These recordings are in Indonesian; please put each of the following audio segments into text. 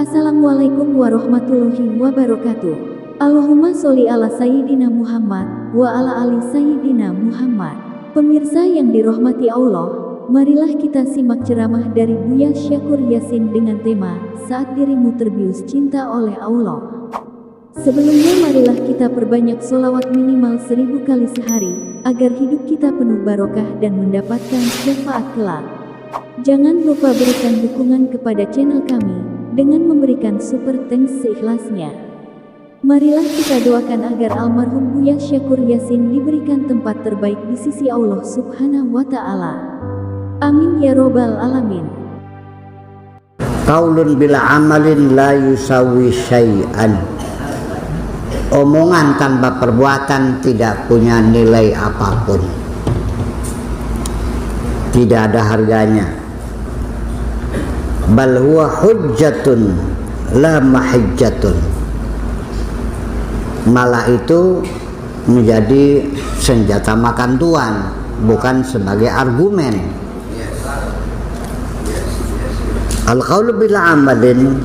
Assalamualaikum warahmatullahi wabarakatuh. Allahumma sholli ala Sayyidina Muhammad wa ala ali Sayyidina Muhammad. Pemirsa yang dirahmati Allah, marilah kita simak ceramah dari Buya Syakur Yasin dengan tema Saat Dirimu Terbius Cinta oleh Allah. Sebelumnya marilah kita perbanyak sholawat minimal 1000 kali sehari, agar hidup kita penuh barokah dan mendapatkan syafaat kelak. Jangan lupa berikan dukungan kepada channel kami dengan memberikan super thanks seikhlasnya. Marilah kita doakan agar almarhum Buya Syakur Yasin diberikan tempat terbaik di sisi Allah Subhanahu wa Ta'ala. Amin ya robbal alamin. Qaulun bila amalin la yusawi syai'an. Omongan tanpa perbuatan tidak punya nilai apapun, tidak ada harganya. Bal huwa hujjatun la mahijjatun. Malah itu menjadi senjata makan tuan, bukan sebagai argumen. Al-qaulu bila amalin,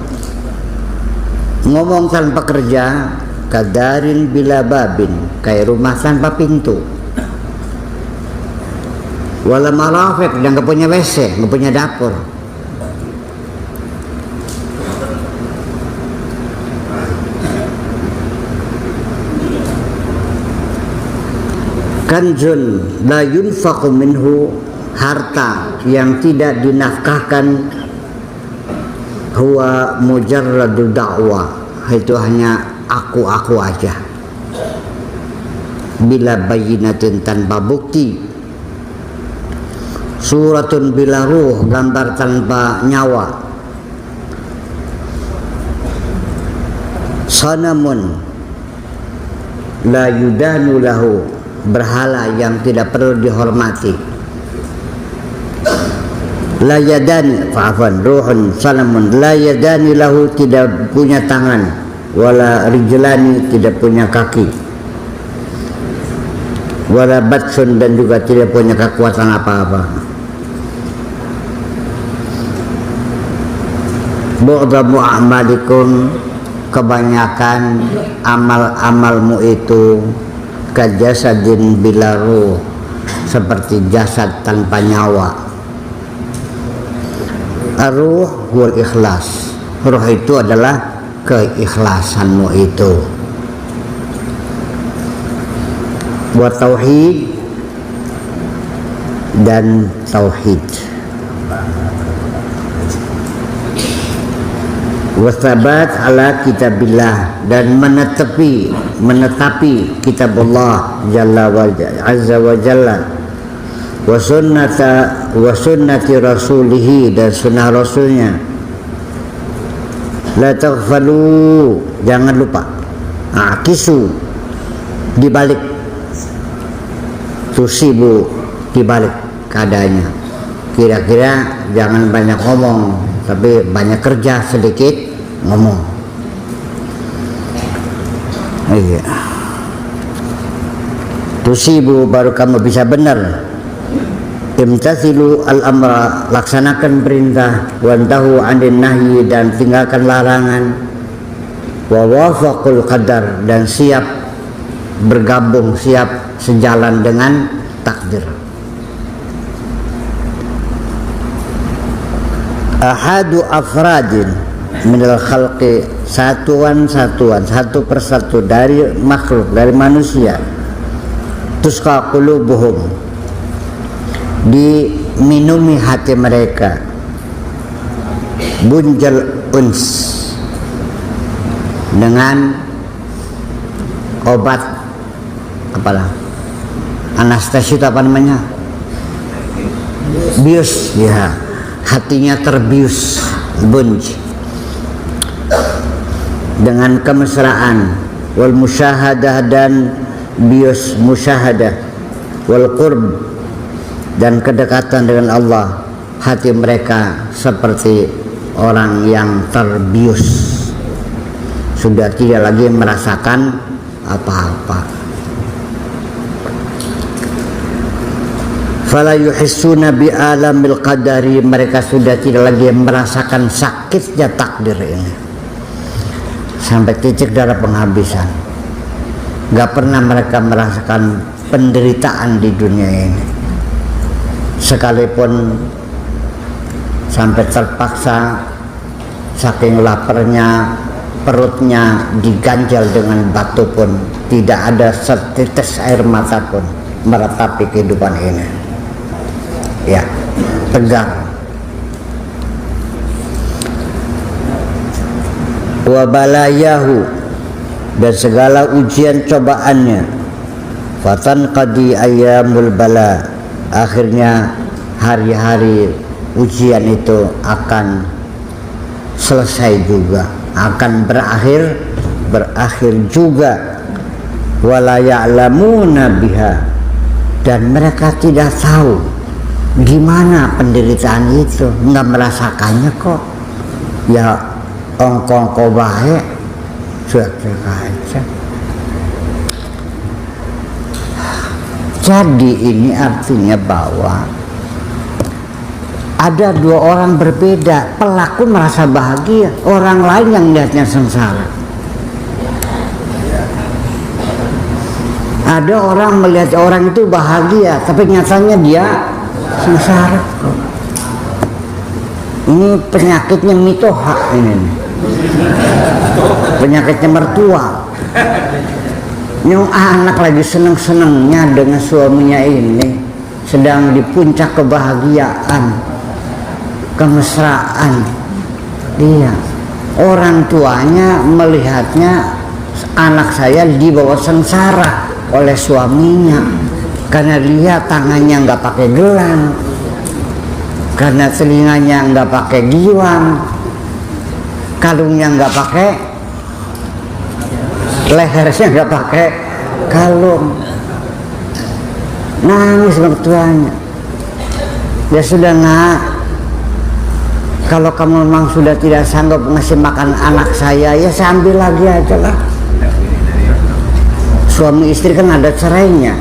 ngomong tanpa kerja, kadarin bila babin, kayak rumah tanpa pintu. Wala marafiq, dan gak punya WC, gak punya dapur. Kanzun la yunfaqu minhu, harta yang tidak dinafkahkan, huwa mujarradul da'wah, itu hanya aku aja, bila bayinatin tanpa bukti, suratun bila ruh, gambar tanpa nyawa, sanamun la yudanu lahu, berhala yang tidak perlu dihormati, la yadani, ruhun sanamun la yadani lahu, tidak punya tangan, wala rijlani, tidak punya kaki, wala batsun, dan juga tidak punya kekuatan apa-apa. Bu'damu a'malikum, kebanyakan amal-amalmu itu kajasadin bila ruh, seperti jasad tanpa nyawa. Ar-ruh wal ikhlas, ruh itu adalah keikhlasanmu itu. Wa tauhid, dan tauhid. Wasabat ala kitabillah, dan menetapi kitabullah jalla wa azza wa jalla, wa sunnati rasulihi, dan sunnah rasulnya. La taghfalu, jangan lupa. Akisu, dibalik, tusibu, dibalik keadaannya. Kira-kira jangan banyak ngomong, tapi banyak kerja, sedikit ngomong. Iya. Tusibu, baru kamu bisa benar. Imtathilu al-amra, laksanakan perintah, wantahu 'anil nahyi, dan tinggalkan larangan, wa wafaqul qadar, dan siap bergabung, siap sejalan dengan takdir. Ahadu afradin minal khalqi, satuan-satuan, satu persatu dari makhluk, dari manusia, tusqa qulubuhum, diminumi hati mereka, bunjal uns, dengan obat apalah, anestesi itu apa namanya, bius, ya, hatinya terbius, bunj, dengan kemesraan, wal musyahadah, dan bius musyahadah, wal qurb, dan kedekatan dengan Allah. Hati mereka seperti orang yang terbius, sudah tidak lagi merasakan apa-apa. Fala yuhissuna bi alamil qadari, mereka sudah tidak lagi merasakan sakitnya takdir ini. sampai titik darah penghabisan. Gak pernah mereka merasakan penderitaan di dunia ini, sekalipun sampai terpaksa saking laparnya perutnya diganjal dengan batu pun tidak ada setitis air mata pun meratapi kehidupan ini. Ya, tegar. Wa balayahu, dan segala ujian cobaannya. Fatan qadi ayyamul bala, akhirnya hari-hari ujian itu akan selesai juga, akan berakhir juga. Wala ya'lamuna biha, dan mereka tidak tahu gimana penderitaan itu, nggak merasakannya kok. Ya ongkong baik cuek-cuek aja. Jadi ini artinya bahwa ada dua orang berbeda. Pelaku merasa bahagia, orang lain yang melihatnya sengsara. Ada orang melihat orang itu bahagia, tapi nyatanya dia sengsara. Ini penyakitnya mitoha ini nih. Penyakitnya mertua. Yang anak lagi seneng-senengnya dengan suaminya ini, sedang di puncak kebahagiaan, kemesraan. Iya, orang tuanya melihatnya anak saya dibawa sengsara oleh suaminya, karena lihat tangannya nggak pakai gelang, karena telinganya nggak pakai giwang, kalungnya nggak pakai, lehernya nggak pakai kalung. Nangis mertuanya. Ya sudah nak, kalau kamu memang sudah tidak sanggup ngasih makan anak saya, ya saya ambil lagi aja lah. Suami istri kan ada cerainya,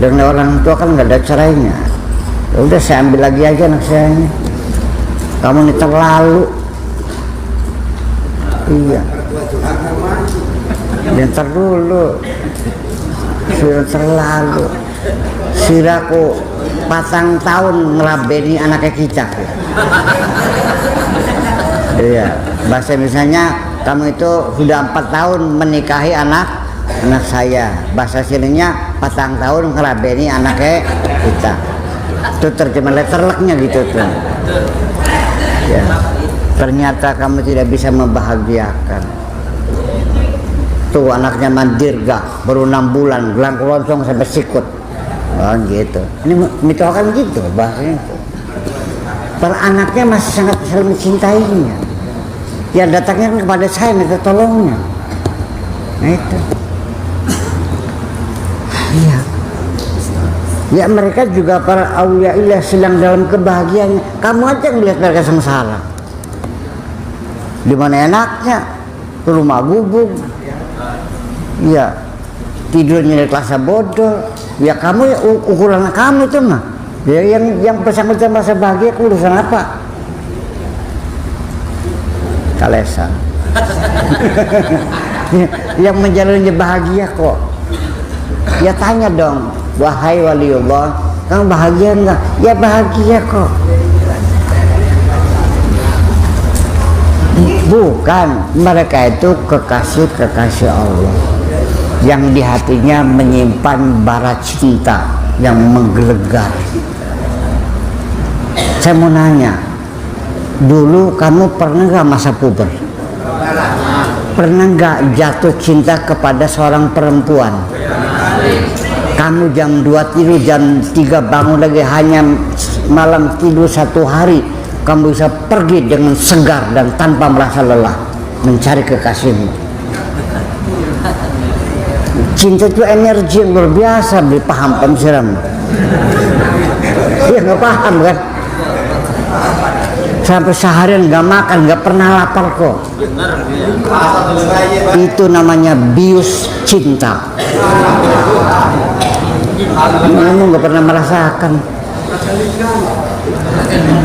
dan orang tua kan nggak ada cerainya. Ya udah saya ambil lagi aja anak saya ini. Kamu ini terlalu. Iya. Bentar dulu, sudah terlalu. Siraku patang tahun ngelabeni anaknya kita. Iya, bahasa misalnya kamu itu sudah 4 tahun menikahi anak saya. Bahasa sininya patang tahun ngelabeni anaknya kita. Itu terjemah letterleknya gitu tuh. Ya. Ternyata kamu tidak bisa membahagiakan. Tuh anaknya mandirga, baru 6 bulan, gelang keloncong sampai sikut. Oh gitu. Ini mitoha kan gitu bahasanya. Kalau anaknya masih sangat saling mencintainya, ya datangnya kepada saya minta tolongnya. Nah itu. Iya. Ya mereka juga para awliya illah sedang dalam kebahagiaannya. Kamu aja yang melihat mereka sengsara. Di mana enaknya? Ke rumah gubuk. Ya, tidurnya di kelas bodoh. Ya kamu ya ukuran kamu itu mah. Ya yang bersangkutan masa bahagia urusan apa? Kalesan. Yang menjalani bahagia kok. Ya tanya dong, wahai waliullah, kamu bahagia enggak? Ya bahagia kok. Bukan, mereka itu kekasih-kekasih Allah yang di hatinya menyimpan bara cinta yang menggelegar. Saya mau nanya, dulu kamu pernah gak masa puber? Pernah gak jatuh cinta kepada seorang perempuan? Kamu jam 2 tidur, jam 3 bangun lagi, hanya malam tidur 1 hari, kamu bisa pergi dengan segar dan tanpa merasa lelah mencari kekasihmu. Cinta itu energi yang luar biasa, beli paham pemsiram. Iya nggak paham kan? Sampai seharian nggak makan, nggak pernah lapar kok. Itu namanya bius cinta. Kamu nggak pernah merasakan.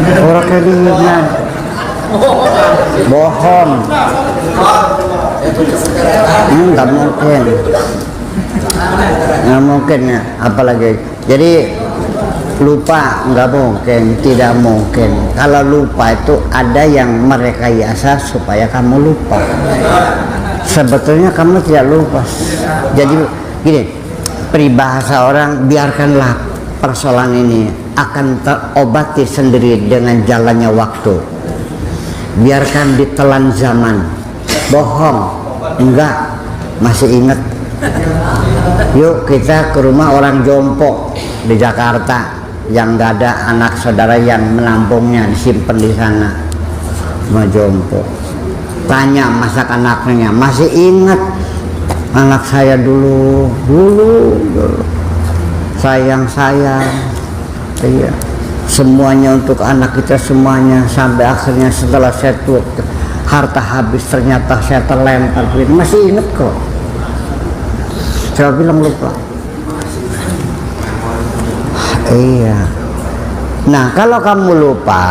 Orang kedinginan, bohong. Nggak mungkin. Nggak mungkin ya, apalagi. Jadi lupa nggak mungkin, tidak mungkin. Kalau lupa itu ada yang merekayasa supaya kamu lupa. Sebetulnya kamu tidak lupa. Jadi gini, peribahasa orang, biarkanlah persoalan ini akan terobati sendiri dengan jalannya waktu. Biarkan ditelan zaman. Bohong, enggak, masih ingat. Yuk kita ke rumah orang jompo di Jakarta yang nggak ada anak saudara yang menampungnya, disimpan di sana, mau jompo. Tanya masak anaknya, masih ingat anak saya dulu, sayang, iya, semuanya untuk anak kita semuanya, sampai akhirnya setelah saya tua, harta habis, ternyata saya terlempar, masih ingat kok. Saya bilang lupa. Iya. Nah, kalau kamu lupa,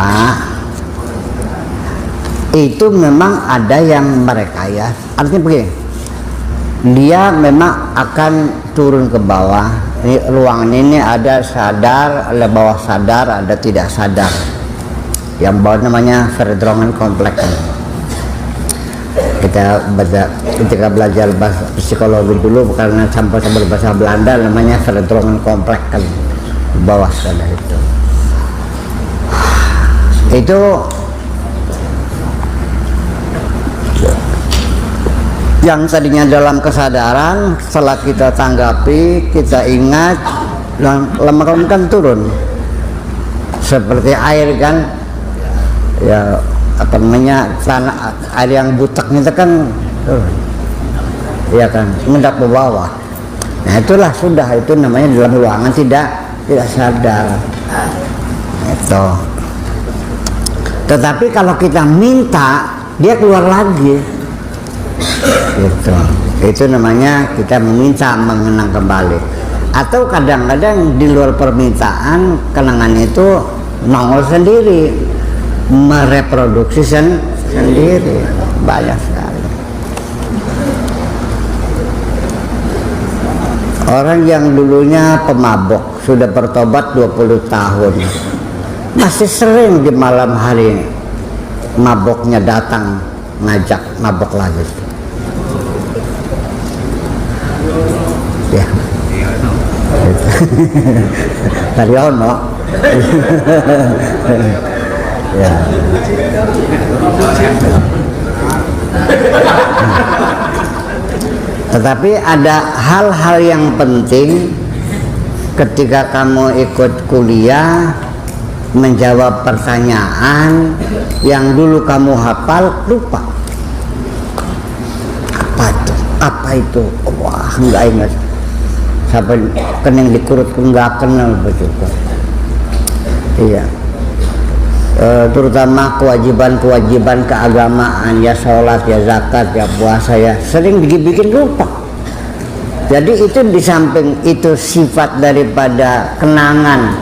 itu memang ada yang merekayasa. Artinya begini, dia memang akan turun ke bawah. Ini ruangan ini ada sadar, ada bawah sadar, ada tidak sadar. Yang bawah namanya Verdrongen kompleks. Kita baca ketika belajar bahasa psikologi dulu, karena sampai bahasa Belanda namanya Verdrongen kompleks kan, bawah sadar itu yang tadinya dalam kesadaran, setelah kita tanggapi, kita ingat, lama-lama kan turun seperti air kan ya, apa namanya, tanah air yang butek itu kan turun, ya kan, mengendap ke bawah. Nah itulah sudah, itu namanya dalam ruangan tidak sadar itu. Tetapi kalau kita minta, dia keluar lagi gitu. Itu namanya kita meminta, mengenang kembali. Atau kadang-kadang di luar permintaan, kenangan itu nongol sendiri, mereproduksi sendiri, banyak sekali. Orang yang dulunya pemabok, sudah bertobat 20 tahun, masih sering di malam hari maboknya datang, ngajak mabok lagi. Ya. Tadi ono. Ya. Tetapi ada hal-hal yang penting ketika kamu ikut kuliah, menjawab pertanyaan yang dulu kamu hafal, lupa. Apa itu? Wah, enggak ingat. Sampai kening dikurut enggak kenal begitu. Iya. Terutama kewajiban-kewajiban keagamaan, ya sholat, ya zakat, ya puasa, ya sering bikin lupa. Jadi itu di samping itu sifat daripada kenangan,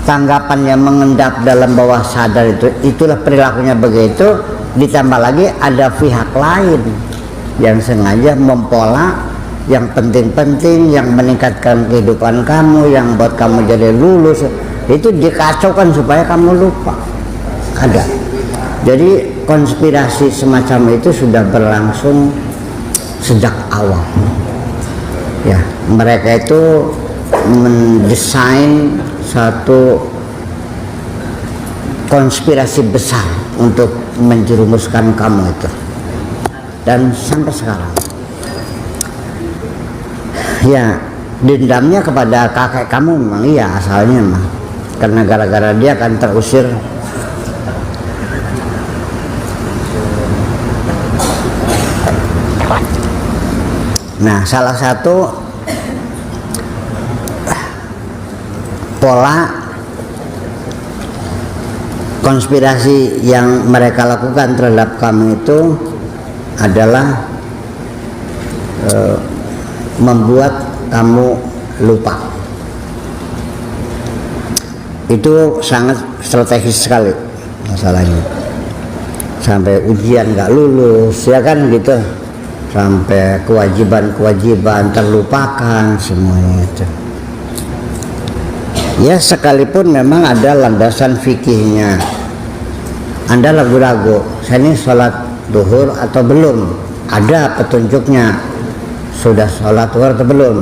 tanggapan yang mengendap dalam bawah sadar, itulah perilakunya begitu. Ditambah lagi ada pihak lain yang sengaja mempola yang penting-penting, yang meningkatkan kehidupan kamu, yang buat kamu jadi lulus, itu dikacaukan supaya kamu lupa. Ada. Jadi konspirasi semacam itu sudah berlangsung sejak awal. Ya, mereka itu mendesain satu konspirasi besar untuk menjerumuskan kamu itu, dan sampai sekarang ya dendamnya kepada kakek kamu memang iya asalnya mah, karena gara-gara dia akan terusir. Nah, salah satu pola konspirasi yang mereka lakukan terhadap kamu itu adalah membuat kamu lupa. Itu sangat strategis sekali masalahnya. sampai ujian nggak lulus, ya kan gitu, sampai kewajiban-kewajiban terlupakan semuanya itu. Ya sekalipun memang ada landasan fikihnya, Anda ragu-ragu, saya ini sholat duhur atau belum, ada petunjuknya, sudah sholat duhur atau belum,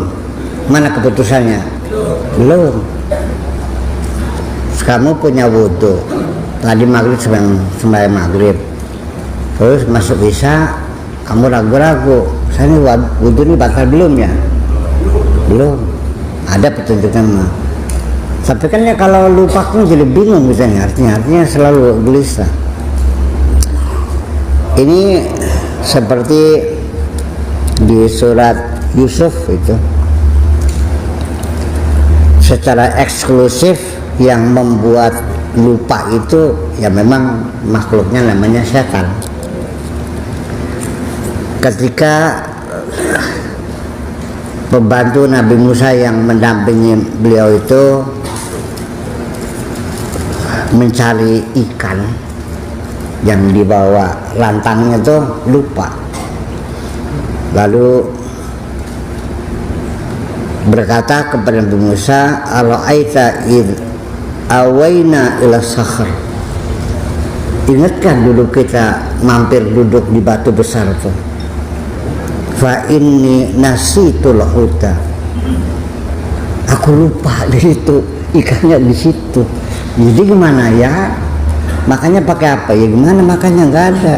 mana keputusannya? Belum. Kamu punya wudhu, tadi maghrib sembahyang maghrib, terus masuk isya, kamu ragu-ragu, saya ini wudhu ini batal belum ya? Belum. Ada petunjuknya mah. Tapi kan ya kalau lupa pun jadi bingung misalnya, artinya selalu gelisah. Ini seperti di surat Yusuf itu, secara eksklusif yang membuat lupa itu ya memang makhluknya namanya setan. Ketika pembantu Nabi Musa yang mendampingi beliau itu mencari ikan yang dibawa rantangnya tuh lupa, lalu berkata kepada Nabi Musa, "Ara'aita id awaina ila sakhr." Ingatkan dulu kita mampir duduk di batu besar tuh. Fa inni nasitul huta. Aku lupa di situ, ikannya di situ. Jadi gimana ya? Makanya pakai apa? Ya gimana makanya nggak ada.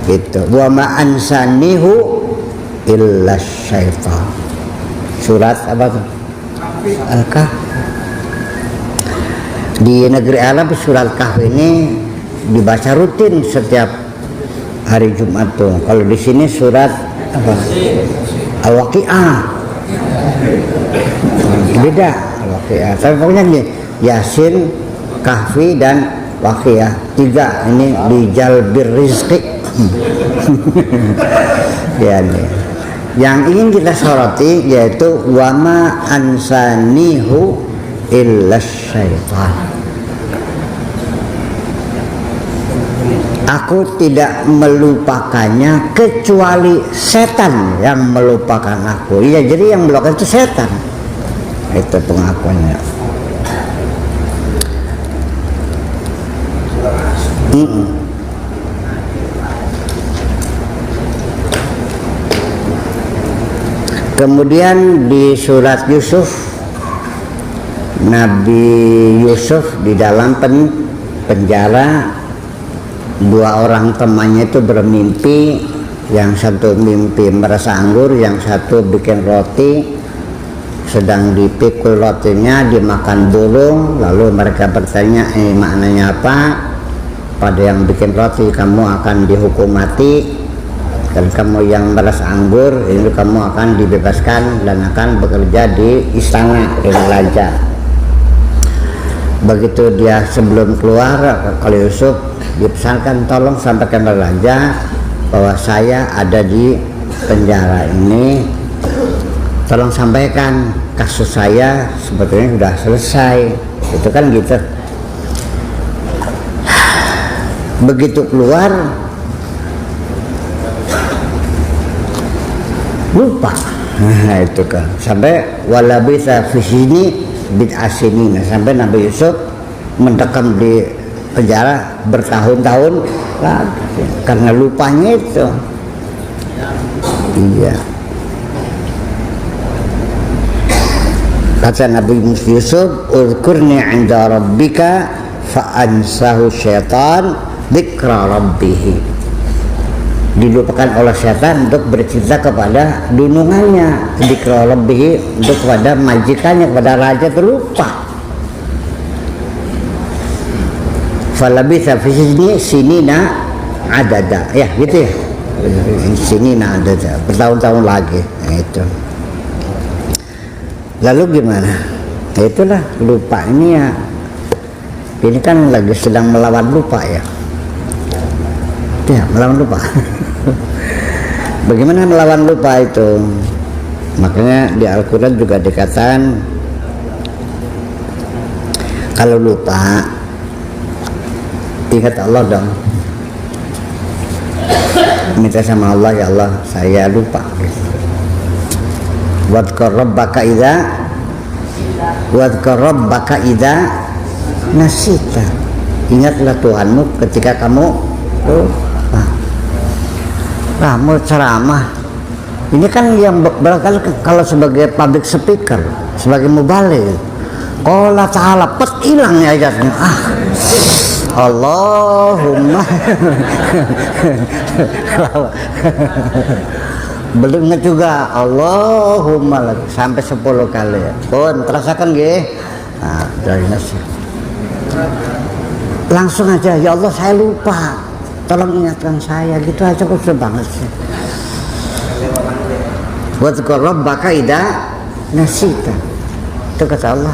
Itu. Wa ma ansanihu illa syaitan. Surat apa tuh? Al-Kahf. Di negeri Arab surat Kahf ini dibaca rutin setiap hari Jumat tuh. Kalau di sini surat apa? Al-Waqi'ah. Beda Al-Waqi'ah. Tapi pokoknya nih Yasin, Kahfi dan Waqi'ah. 3 ini di jalbir rizqi. Ya nih. Yang ingin kita soroti yaitu wama ansanihu illa syaitan. Aku tidak melupakannya kecuali setan yang melupakan aku. Iya, jadi yang melupakan itu setan. Itu pengakuannya. Kemudian di surat Yusuf, Nabi Yusuf di dalam penjara, 2 orang temannya itu bermimpi, yang satu mimpi merasa anggur, yang satu bikin roti, sedang dipikul rotinya dimakan burung. Lalu mereka bertanya, maknanya apa? Pada yang bikin roti, kamu akan dihukum mati, dan kamu yang merasa anggur ini kamu akan dibebaskan dan akan bekerja di istana dengan raja. Begitu dia sebelum keluar, kalau Yusuf dipesankan, tolong sampaikan kepada raja bahwa saya ada di penjara ini, tolong sampaikan kasus saya sebetulnya sudah selesai. Itu kan gitu. Begitu keluar lupa. Nah itu kan sampai walabitha fi sini bid'asinina, sampai Nabi Yusuf mendekam di penjara bertahun-tahun karena lupanya itu. Iya. Kata Nabi Yusuf, "Udhkurni 'inda rabbika fa'ansahu syaitan dzikra rabbih." Dilupakan oleh setan untuk bercerita kepada dunungannya, dzikra rabbih, untuk kepada majikannya, kepada raja, terlupa. Falabitha fi sinina adada, ya gitu ya, sinina adada, bertahun-tahun lagi. Nah, itu lalu gimana? Nah, itulah lupa ini ya, ini kan lagi sedang melawan lupa ya, melawan lupa. Bagaimana melawan lupa itu? Makanya di Al-Quran juga dikatakan kalau lupa ingat Allah dong. minta sama Allah, ya Allah saya lupa. Wadhkur rabbaka idza nasita. Ingatlah Tuhanmu ketika kamu lupa. Kamu ceramah. Ini kan yang barangkali kalau sebagai public speaker, sebagai mubaligh, qala ta'ala hilang ya ayatnya. Allahumma belum ingat juga Allahumma lagi sampai 10 kali ya. Pun terasakan nggih. Nah, dari nasi. Langsung aja, ya Allah saya lupa. Tolong ingatkan saya, gitu aja kok sudah banget sih. Wadhkur rabbaka idza nasita. Itu kata Allah.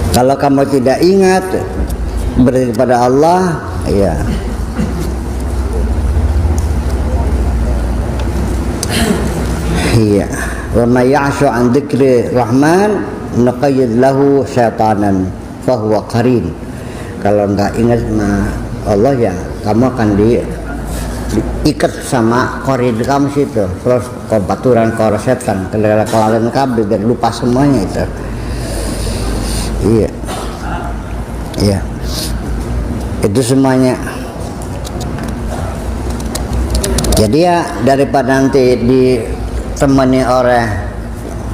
Kalau kamu tidak ingat berarti pada Allah, ya. Iya. Wa may ya'shu an dzikri rahman naqayyid lahu syaitanan fa huwa qarin. Kalau enggak ingat sama Allah ya kamu akan diikat sama korin kamu situ. Terus kompaturan kor setan, kelalen kabel dan lupa semuanya itu. Iya. Iya. Itu semuanya. Jadi ya daripada nanti ditemani oleh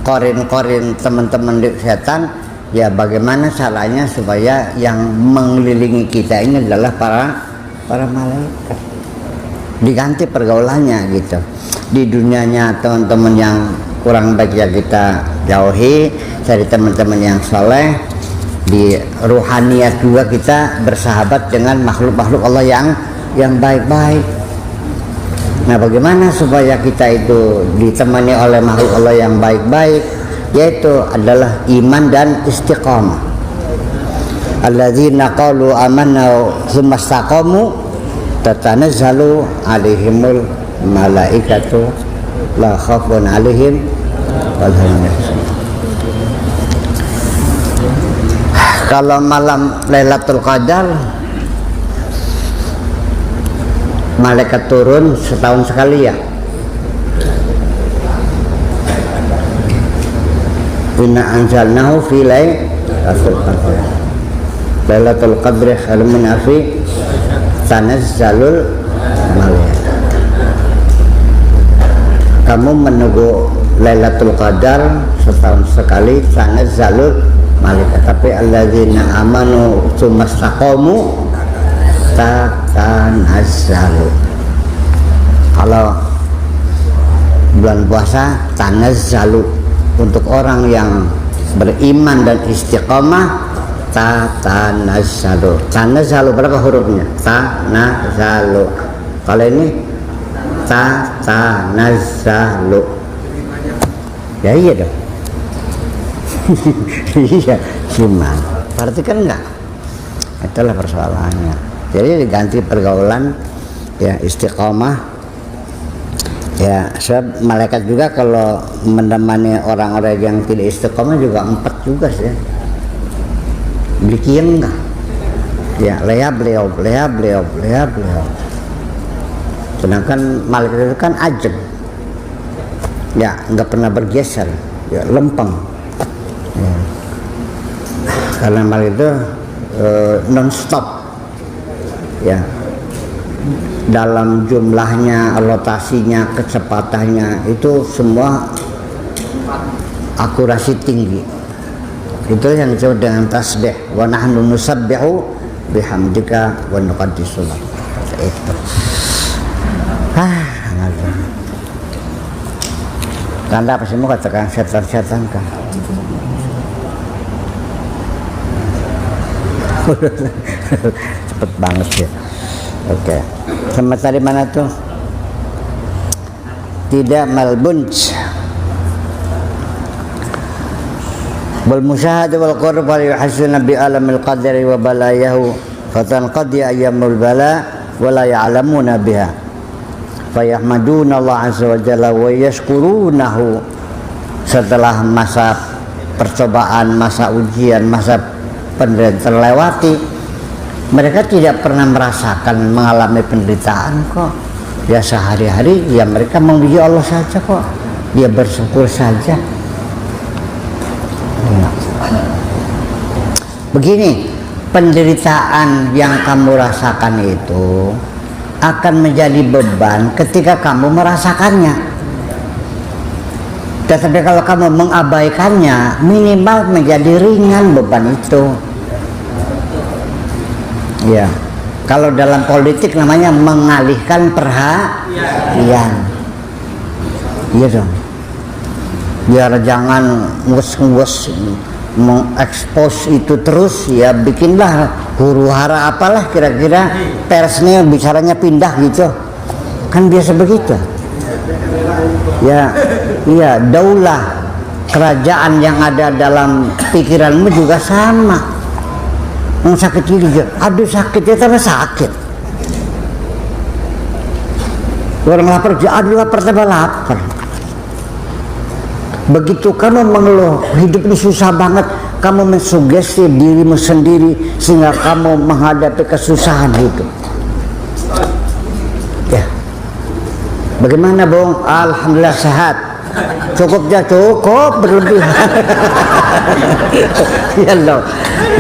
korin-korin teman-teman setan, ya bagaimana caranya supaya yang mengelilingi kita ini adalah para malaikat. Diganti pergaulannya gitu. Di dunianya teman-teman yang kurang baik ya kita jauhi, cari teman-teman yang soleh. Di ruhaniyat juga kita bersahabat dengan makhluk-makhluk Allah yang baik-baik. Nah, bagaimana supaya kita itu ditemani oleh makhluk Allah yang baik-baik? Yaitu adalah iman dan istiqamah. Alladzina qalu amanna tsumma istaqamu tatanazzalu alaihimul malaikatu la khaufun alaihim wa la hum yahzanun. Kalau malam Lailatul Qadar malaikat turun setahun sekali ya. Inna anzalnahu fi lailatul qadr. Lailatul qadri khairun min alfi tanazzalul malaikah. Kamu menunggu Lailatul Qadar setahun sekali tanazzalul malaikat. Tapi alladzina amanu tsumma istaqamu tatanazzalu. Kalau bulan puasa tanazzalu untuk orang yang beriman dan istiqamah, tatanazzalu. Tanazzalu berapa hurufnya? Tanazzalu. Kalau ini tatanazzalu. Ya iya dong. Iya, cuman perhatikan enggak? Itulah persoalannya. Jadi diganti pergaulan ya istiqomah. Ya, sebab malaikat juga kalau menemani orang-orang yang tidak istiqomah juga 4 juga sih. Bikin enggak? Ya, leha beliau. Sedangkan malaikat itu kan ajem. Ya, enggak pernah bergeser. Ya, lempeng. Ya. Karena malaikat itu non-stop. Ya, dalam jumlahnya, alokasinya, kecepatannya itu semua akurasi tinggi. Itu yang disebut dengan tasbih. Wa nahnu nusabbihu bihamdika wa nuqaddisu lak. Itu. Anda pasti mau katakan setan-setan kan? Cepet banget ya. Oke. Sama tadi mana tuh? Tidak malbunj. Wal musyahada wal qurb wal yuhassin bi alamil qadri wa balayahu fatanqadi ayyamul bala wa la ya'lamuna biha. Fayahmaduna Allah azza wa jalla wa yashkurunahu. Setelah masa percobaan, masa ujian, masa penderitaan terlewati, Mereka tidak pernah merasakan mengalami penderitaan kok. Ya sehari-hari ya mereka memuji Allah saja kok. Dia bersyukur saja. Begini, penderitaan yang kamu rasakan itu akan menjadi beban ketika kamu merasakannya. Tetapi kalau kamu mengabaikannya, minimal menjadi ringan beban itu. Ya, kalau dalam politik namanya mengalihkan perhatian. Iya dong. Biar jangan ngos-ngos mengekspos itu terus, ya bikinlah huru hara apalah kira-kira persnya bicaranya pindah gitu. Kan biasa begitu. Ya, iya, daulah kerajaan yang ada dalam pikiranmu juga sama. Yang sakit gigi, aduh sakit ya tambah sakit. Orang lapar, aduh lapar tambah lapar. Begitu kamu mengeluh, hidup ini susah banget, kamu mensugesti dirimu sendiri sehingga kamu menghadapi kesusahan hidup. Ya, bagaimana Bung? Alhamdulillah sehat. Cukup ya, cukup berlebihan. Ya loh,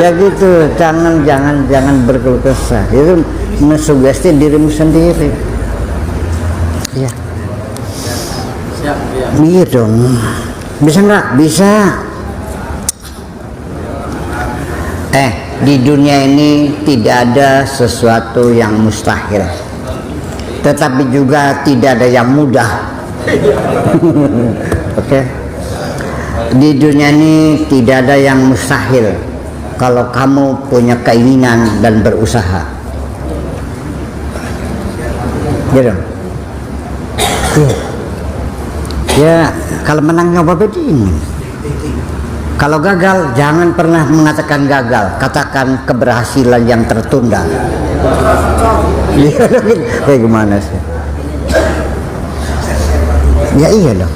ya gitu. Jangan berkeluh kesah. Itu mensugesti dirimu sendiri. Ya. Iya dong. Bisa nggak? Bisa. Di dunia ini tidak ada sesuatu yang mustahil, tetapi juga tidak ada yang mudah. Oke. Di dunia ini tidak ada yang mustahil kalau kamu punya keinginan dan berusaha. Gitu. Ya, kalau menang nyoba begini. Kalau gagal, jangan pernah mengatakan gagal, katakan keberhasilan yang tertunda. Kayak gimana sih? Ya iya dong.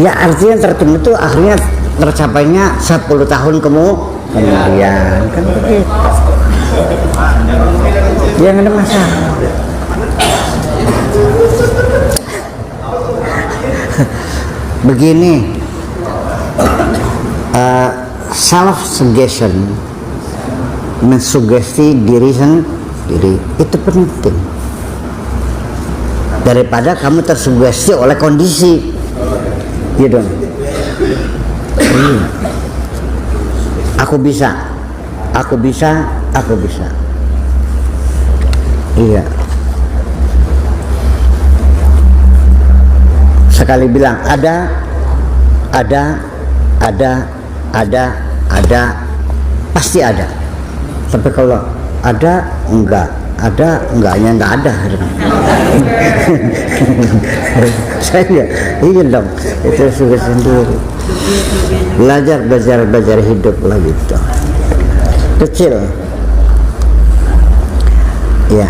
Ya artinya tertunda itu akhirnya tercapainya 10 tahun kemudian, kan begitu. Ya nggak ada masalah. Begini, self suggestion, mensugesti diri sendiri itu penting daripada kamu tersugesti oleh kondisi, gitu. Aku bisa. Iya. Sekali bilang ada, pasti ada. Tapi kalau ada, enggaknya enggak ada. Saya iya dong, itu sudah sendiri. Belajar hidup lah gitu. Kecil. Ya.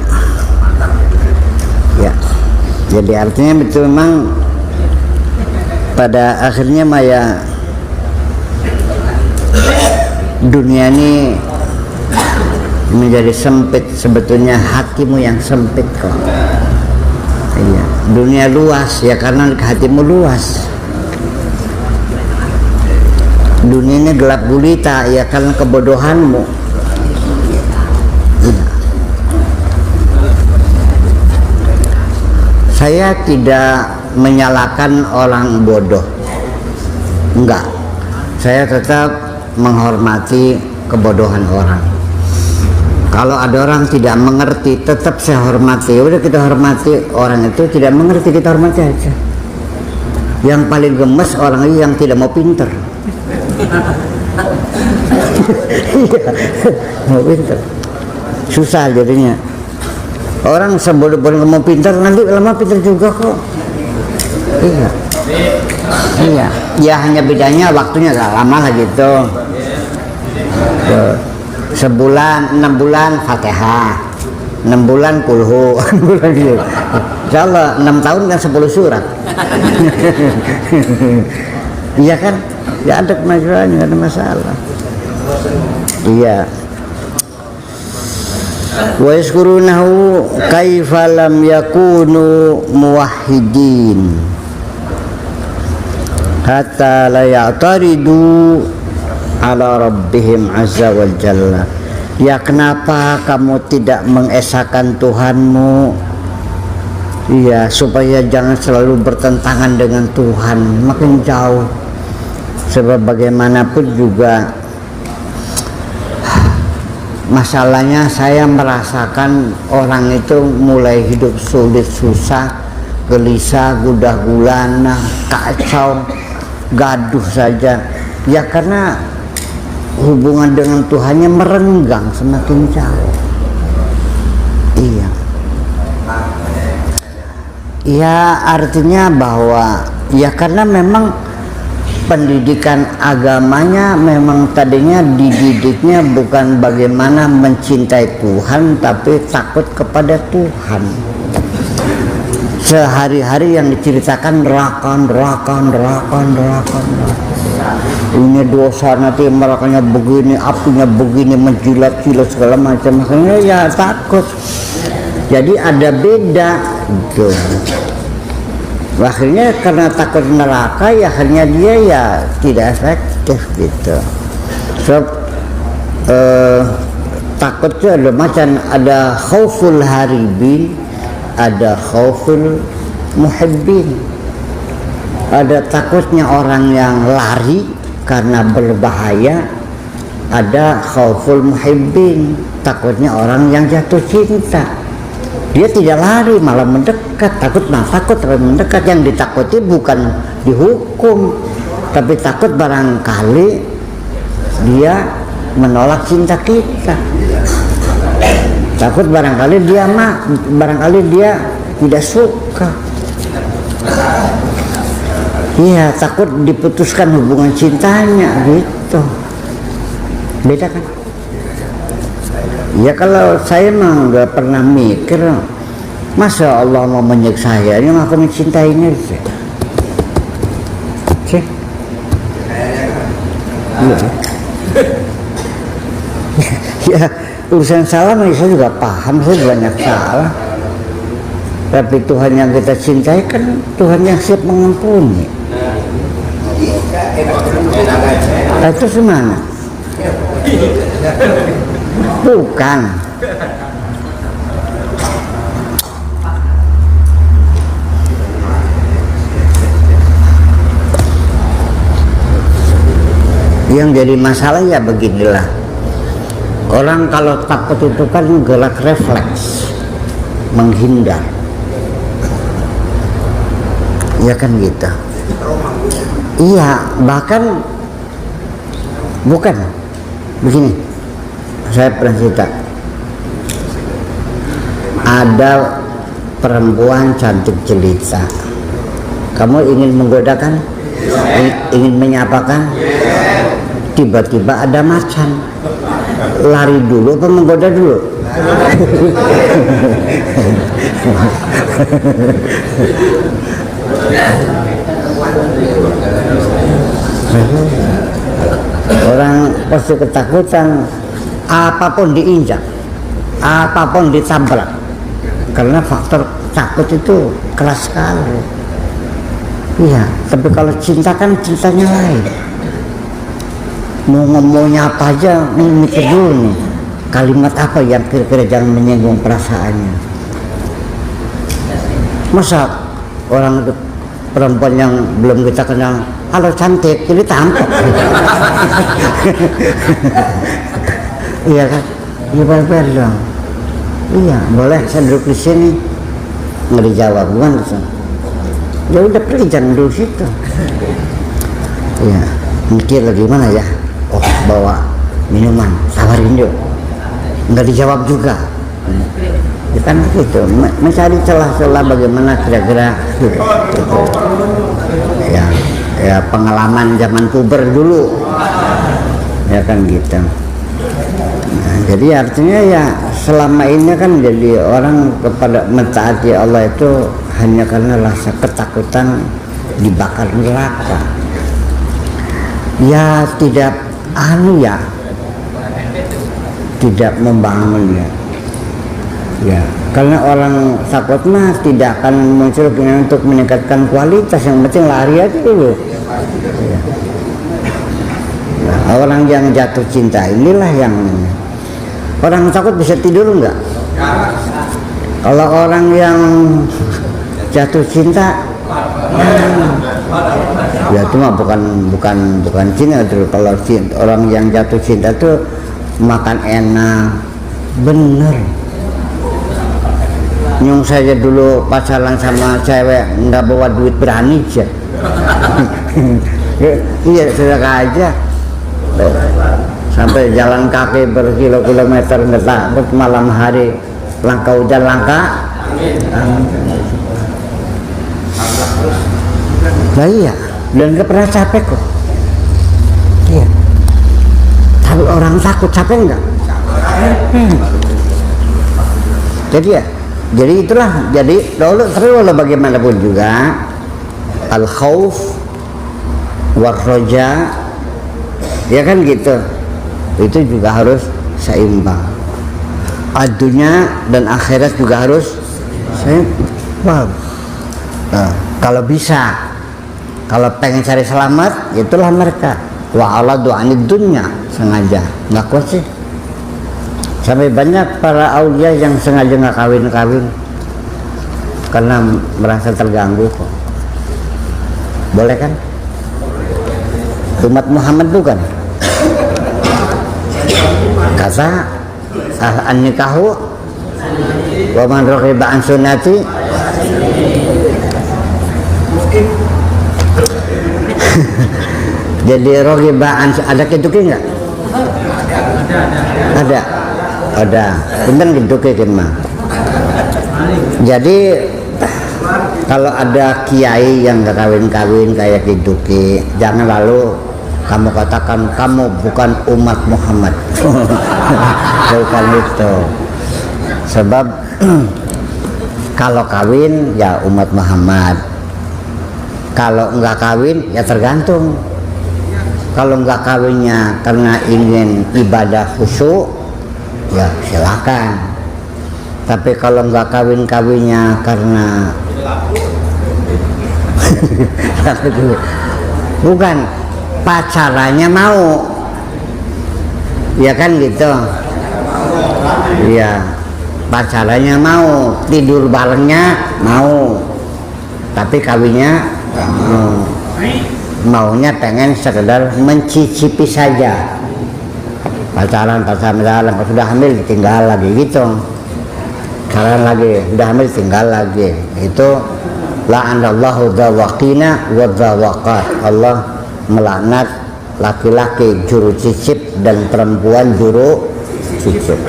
Jadi artinya betul memang pada akhirnya Maya dunia ini menjadi sempit, sebetulnya hatimu yang sempit kok. Iya, dunia luas ya karena hatimu luas. Dunia ini gelap gulita ya karena kebodohanmu. Iya. Saya tidak menyalahkan orang bodoh, enggak. Saya tetap menghormati kebodohan orang. Kalau ada orang tidak mengerti, tetap saya hormati. Udah kita hormati orang itu tidak mengerti, kita hormati aja. Yang paling gemes orang itu yang tidak mau pinter. Mau pinter, susah jadinya. Orang sebodoh-bodoh mau pinter, nanti lama pinter juga kok. Iya. Ya hanya bedanya waktunya agak lama lah gitu. Sebulan, 6 bulan Fatihah, 6 bulan kulhu, bulan gitu. Insyaallah 6 tahun kan 10 surat. Iya kan? Ya ada kemajuannya, nggak ada masalah. Iya. wa yaskurunahu kaifa lam yakunu muwahhidin hatta la ya'taridu ala rabbihim azza wa jalla. Ya, kenapa kamu tidak mengesahkan Tuhanmu? Iya, supaya jangan selalu bertentangan dengan Tuhan, makin jauh. Sebab bagaimanapun juga masalahnya saya merasakan orang itu mulai hidup sulit, susah, gelisah, gundah gulana, kacau, gaduh saja. Ya karena hubungan dengan Tuhannya merenggang semakin jauh. Iya. Ya artinya bahwa ya karena memang pendidikan agamanya memang tadinya dididiknya bukan bagaimana mencintai Tuhan, tapi takut kepada Tuhan. Sehari-hari yang diceritakan rakon. Ini dosa, nanti merakanya begini, apinya begini, menjilat-jilat segala macam. Makanya ya takut. Jadi ada beda gitu. Akhirnya karena takut neraka ya akhirnya dia ya tidak efektif gitu. So takut itu ada macam, ada khauful haribin, ada khauful muhibbin. Ada takutnya orang yang lari karena berbahaya, ada khauful muhibbin, takutnya orang yang jatuh cinta. Dia tidak lari, malah mendekat. Takut mendekat. Yang ditakuti bukan dihukum, tapi takut barangkali dia menolak cinta kita. Takut barangkali dia tidak suka. Iya, takut diputuskan hubungan cintanya gitu. Beda kan? Ya kalau saya mah nggak pernah mikir, masa Allah mau menyiksa saya, ini aku mencintainya sih. Ya urusan salah saya juga paham, saya banyak salah. Tapi Tuhan yang kita cintai kan Tuhan yang siap mengampuni. Itu semana? Bukan. Yang jadi masalah ya beginilah. Orang kalau takut itu kan gerak refleks, menghindar. Ya kan gitu. Iya, bahkan bukan begini. Saya pernah cerita, ada perempuan cantik jelita, kamu ingin menggodakan, ingin menyapakan, tiba-tiba ada macan, lari dulu apa menggoda dulu? Orang pasti ketakutan, apapun diinjak, apapun ditabrak, karena faktor takut itu keras sekali. Iya, tapi kalau cinta kan cintanya lain. Mau ngomongnya apa aja, mikir dulu nih, kalimat apa yang kira-kira jangan menyinggung perasaannya. Masa orang perempuan yang belum kita kenal, halo cantik, jadi tampok. Iya kan? Iya ber dong. Iya, boleh saya duduk di sini. Nggak dijawab, bukan? Ya udah pergi, jangan duduk situ. Iya, mikir lagi mana ya? Oh, bawa minuman, tawarin yuk. Nggak dijawab juga. Ya kan gitu, mencari celah-celah bagaimana kira-kira gitu. Ya pengalaman zaman puber dulu. Ya kan gitu. Nah, jadi artinya ya selama ini kan jadi orang kepada mentaati Allah itu hanya karena rasa ketakutan dibakar neraka. Ya tidak tidak membangun ya. Ya, karena orang takut mah tidak akan muncul untuk meningkatkan kualitas, yang penting lari aja dulu. Ya. Nah, orang yang jatuh cinta inilah yang orang takut bisa tidur enggak? Kalau orang yang jatuh cinta, ya itu mah bukan cinta tuh. Kalau orang yang jatuh cinta tuh makan enak, bener. Nyung saja dulu pacaran sama cewek nggak bawa duit berani aja. Iya sudah aja. Sampai jalan kaki berkilo-kilometer nggak takut, malam hari langka hujan langka. Nah iya, dan nggak pernah capek kok. Iya. Tapi orang takut capek nggak? Jadi itulah. Jadi terus bagaimanapun juga al khauf war roja, ya kan gitu. Itu juga harus seimbang. Dunia dan akhirat juga harus seimbang. Nah, kalau bisa, kalau pengen cari selamat, itulah mereka. Wa ala du'anid dunya, sengaja nggak kuat sih. Sampai banyak para aulia yang sengaja nggak kawin karena merasa terganggu kok. Boleh kan? Umat Muhammad bukan? Kata an-nikahu wa man raghiba an sunnati jadi raghiba an, ada keduki enggak? Ada. Bener keduki mah. Jadi kalau ada kiai yang nggak kawin kayak keduki, jangan lalu kamu katakan kamu bukan umat Muhammad. Bukan itu. Sebab kalau kawin ya umat Muhammad, kalau nggak kawin ya tergantung. Kalau nggak kawinnya karena ingin ibadah khusyuk, ya silakan. Tapi kalau nggak kawinnya karena bukan pacarannya mau, ya kan gitu. Ya pacarannya mau, tidur barengnya mau, tapi kawinnya maunya pengen sekedar mencicipi saja. Pacaran sudah hamil tinggal lagi gitu. Sekarang lagi udah hamil tinggal lagi. Itu la'anallahu dzawaqina wa dzawaqat. Allah melaknat laki-laki juru cicip dan perempuan juru cicip.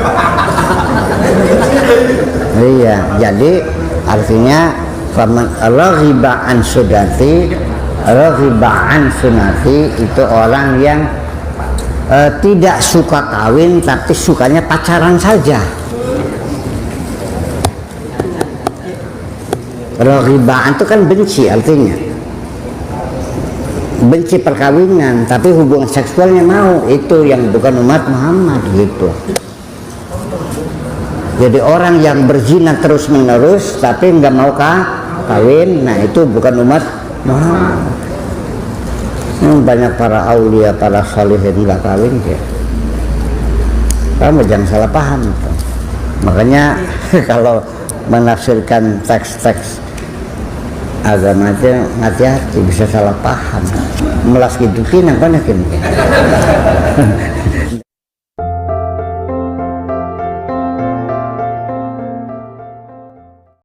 Iya, jadi artinya faman raghiba an sunnati, raghiba an sunnati itu orang yang tidak suka kawin tapi sukanya pacaran saja. Raghibaan itu kan benci, artinya benci perkawinan tapi hubungan seksualnya mau, itu yang bukan umat Muhammad gitu. Jadi orang yang berzina terus menerus tapi nggak mau kawin, nah itu bukan umat Muhammad. Banyak para aulia, para sholihin nggak kawin ya. Kamu jangan salah paham itu. Makanya kalau menafsirkan teks-teks agama aja hati-hati, bisa salah paham. Melas gitu kan apa